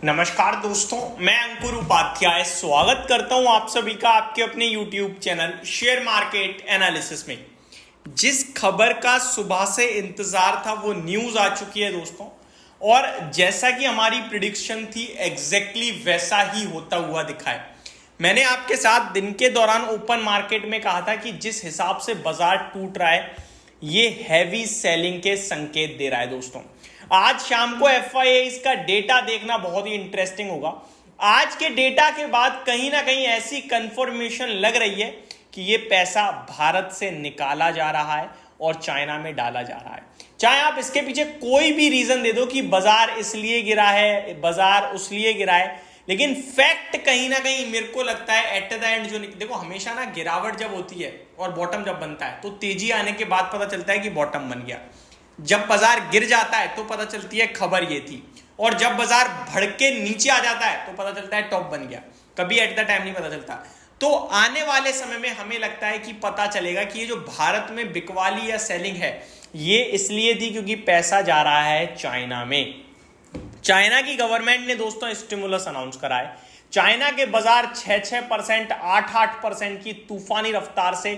नमस्कार दोस्तों, मैं अंकुर उपाध्याय स्वागत करता हूं आप सभी का आपके अपने YouTube channel share market analysis में। जिस खबर का सुबह से इंतजार था वो न्यूज आ चुकी है दोस्तों, और जैसा कि हमारी प्रिडिक्शन थी एग्जैक्टली वैसा ही होता हुआ दिखा है। मैंने आपके साथ दिन के दौरान ओपन मार्केट में कहा था कि जिस हिसाब से बाजार टूट रहा है ये हैवी सेलिंग के संकेत दे रहा है दोस्तों। आज शाम को FIIs का डेटा देखना बहुत ही इंटरेस्टिंग होगा। आज के डेटा के बाद कहीं ना कहीं ऐसी कंफर्मेशन लग रही है कि ये पैसा भारत से निकाला जा रहा है और चाइना में डाला जा रहा है। चाहे आप इसके पीछे कोई भी रीजन दे दो कि बाजार इसलिए गिरा है, बाजार उसलिए गिरा है, लेकिन फैक्ट कहीं ना कहीं मेरे को लगता है एट द एंड जो देखो, हमेशा ना गिरावट जब होती है और बॉटम जब बनता है तो तेजी आने के बाद पता चलता है कि बॉटम बन गया। जब बाजार गिर जाता है तो पता चलती है खबर ये थी, और जब बाजार भड़के नीचे आ जाता है तो पता चलता है टॉप बन गया। कभी एट द टाइम नहीं पता चलता। तो आने वाले समय में हमें लगता है कि पता चलेगा कि ये जो भारत में बिकवाली या सेलिंग है ये इसलिए थी क्योंकि पैसा जा रहा है चाइना में। चाइना की गवर्नमेंट ने दोस्तों स्टिमुलस अनाउंस करा है। चाइना के बाजार 6-6%, 8-8% की तूफानी रफ्तार से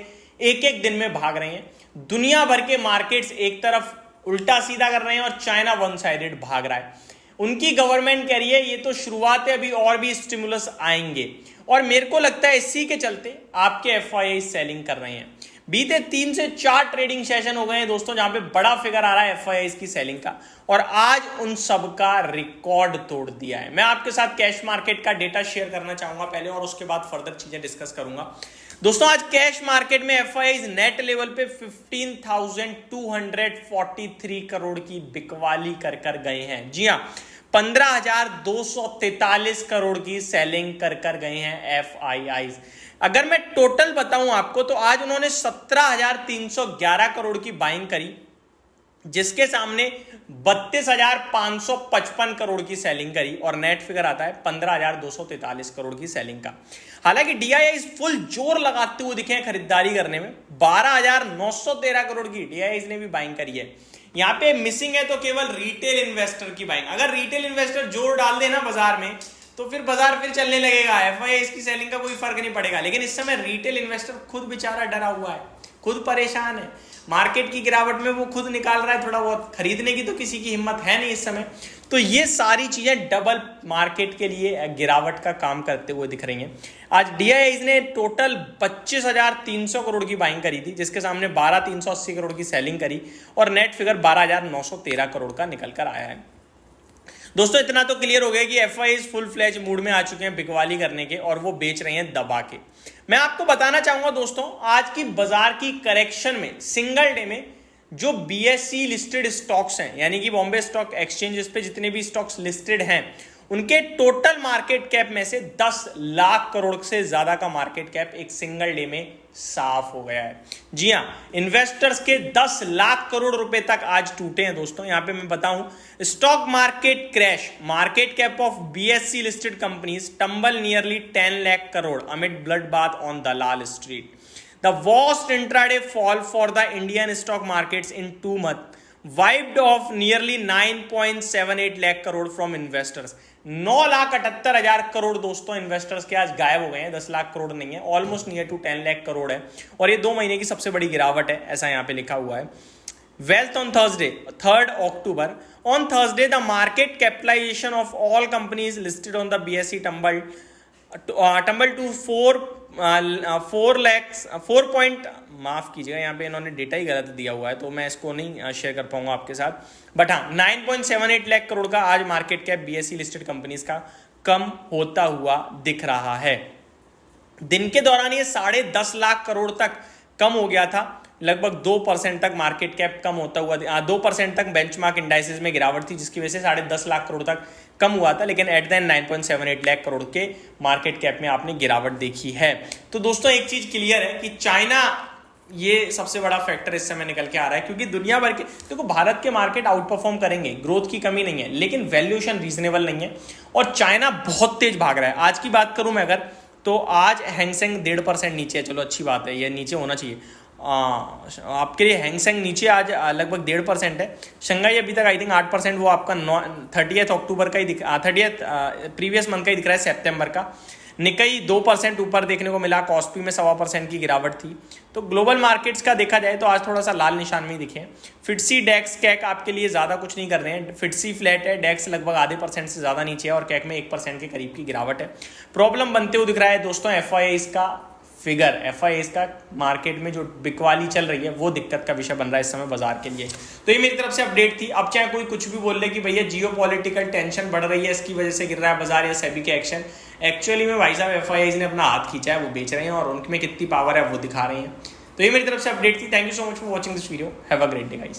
एक एक दिन में भाग रहे हैं। दुनिया भर के मार्केट्स एक तरफ उल्टा सीधा कर रहे हैं और चाइना वन साइडेड भाग रहा है। उनकी गवर्नमेंट कह रही है ये तो शुरुआत है, अभी और भी स्टिमुलस आएंगे, और मेरे को लगता है इसी के चलते आपके FII सेलिंग कर रहे हैं। बीते 3 से 4 ट्रेडिंग सेशन हो गए हैं दोस्तों जहां पे बड़ा फिगर आ रहा है FIIs की सेलिंग का, और आज उन सब का रिकॉर्ड तोड़ दिया है। मैं आपके साथ कैश मार्केट का डेटा शेयर करना चाहूंगा पहले, और उसके बाद फर्दर चीजें डिस्कस करूंगा। दोस्तों आज कैश मार्केट में FIIs नेट लेवल पे 15,243 करोड़ की बिकवाली कर गए हैं। जी हाँ, 15,243 करोड़ की सेलिंग कर गए हैं FIIs। अगर मैं टोटल बताऊं आपको तो आज उन्होंने 17,311 करोड़ की बाइंग करी, जिसके सामने 32,555 करोड़ की सेलिंग करी, और नेट फिगर आता है 15,243 करोड़ की सेलिंग का। हालांकि DIIs फुल जोर लगाते हुए दिखे हैं खरीदारी करने में। 12,913 करोड़ की DIIs ने भी बाइंग करी है। यहां पे मिसिंग है तो केवल रिटेल इन्वेस्टर की बाइंग। अगर रिटेल इन्वेस्टर जोर डाल देना बाजार में तो फिर बाजार फिर चलने लगेगा, FIIs की सेलिंग का कोई फर्क नहीं पड़ेगा। लेकिन इस समय रिटेल इन्वेस्टर खुद बेचारा डरा हुआ है, खुद परेशान है। मार्केट की गिरावट में वो खुद निकाल रहा है थोड़ा बहुत, खरीदने की तो किसी की हिम्मत है नहीं इस समय। तो ये सारी चीजें डबल मार्केट के लिए गिरावट का काम करते हुए दिख रही हैं। आज DIIs ने टोटल 25,300 करोड़ की बाइंग करी थी, जिसके सामने 12,380 करोड़ की सेलिंग करी, और नेट फिगर 12,913 करोड़ का निकल कर आया है। दोस्तों इतना तो क्लियर हो गया कि FIIs फुल फ्लैज मूड में आ चुके हैं बिकवाली करने के, और वो बेच रहे हैं दबा के। मैं आपको बताना चाहूंगा दोस्तों, आज की बाजार की करेक्शन में सिंगल डे में जो BSE लिस्टेड स्टॉक्स हैं, यानी कि बॉम्बे स्टॉक एक्सचेंज पे जितने भी स्टॉक्स लिस्टेड हैं, उनके टोटल मार्केट कैप में से 10 लाख करोड़ से ज्यादा का मार्केट कैप एक सिंगल डे में साफ हो गया है। जी हां, इन्वेस्टर्स के 10 लाख करोड़ रुपए तक आज टूटे हैं दोस्तों। यहां पे मैं बताऊं, stock market crash, market cap of BSE listed companies tumble nearly 10 lakh crore amid blood bath on Dalal street. The worst intraday fall for the Indian stock markets in 2 months, wiped off nearly 9.78 lakh crore from investors। 9,78,000 crore दोस्तों investors के आज गायब हो गए हैं। 10 लाख करोड़ नहीं है, almost near to 10 lakh crore है, और ये 2 महीने की सबसे बड़ी गिरावट है, ऐसा यहाँ पे लिखा हुआ है। Wealth on Thursday, 3rd October. On Thursday, the market capitalization of all companies listed on the BSE tumbled to 4 point, माफ कीजिएगा यहाँ पे इन्होंने डेटा ही गलत दिया हुआ है तो मैं इसको नहीं शेयर कर पाऊंगा आपके साथ, बट हाँ 9.78 लाख करोड़ का आज market cap BSE listed companies का कम होता हुआ दिख रहा है। दिन के दौरान ये 10.5 लाख करोड़ तक कम हो गया था, लगभग 2% तक मार्केट कैप कम होता हुआ, 2% तक बेंचमार्क इंडाइसेस में गिरावट थी, जिसकी वजह से 10.5 लाख करोड़ तक कम हुआ था, लेकिन at the end 9.78 lakh crore के मार्केट कैप में आपने गिरावट देखी है। तो दोस्तों एक चीज क्लियर है कि चाइना ये सबसे बड़ा फैक्टर इस समय निकल के आ रहा है, क्योंकि दुनिया भर के देखो भारत के मार्केट आउट परफॉर्म करेंगे, ग्रोथ की कमी नहीं है, लेकिन वैल्यूएशन रीजनेबल नहीं है, और चाइना बहुत तेज भाग रहा है। आज की बात करूं मैं अगर, तो आज हैंगसेंग 1.5% नीचे है, चलो अच्छी बात है, ये नीचे होना चाहिए। आपके लिए हैंगसेंग नीचे आज लगभग 1.5% है। शंघाई अभी तक आई थिंक 8%, वो आपका 30 अक्टूबर का ही 30 प्रीवियस मंथ का ही दिख रहा है, सितंबर का। निकाई 2% ऊपर देखने को मिला, कॉस्पी में 1.25% की गिरावट थी। तो ग्लोबल मार्केट्स का देखा जाए तो आज थोड़ा सा लाल निशान में ही दिखे। फिट्सी डेक्स कैक आपके लिए ज़्यादा कुछ नहीं कर रहे हैं। फिट्सी फ्लैट है, डेक्स लगभग आधे % से ज़्यादा नीचे है और कैक में 1% के करीब की गिरावट है। प्रॉब्लम बनते हुए दिख रहा है दोस्तों FIIs का फिगर, FIIs का मार्केट में जो बिकवाली चल रही है वो दिक्कत का विषय बन रहा है इस समय बाजार के लिए। तो ये मेरी तरफ से अपडेट थी। अब चाहे कोई कुछ भी बोल ले कि भैया जियोपॉलिटिकल टेंशन बढ़ रही है, इसकी वजह से गिर रहा है बाजार या सेबी के एक्शन, एक्चुअली में भाई साहब FIIs ने अपना हाथ खींचा है, वो बेच रहे हैं और उनमें कितनी पावर है वो दिखा रहे हैं। तो ये मेरी तरफ से अपडेट थी। Thank you so much for watching this video. Have a great day guys.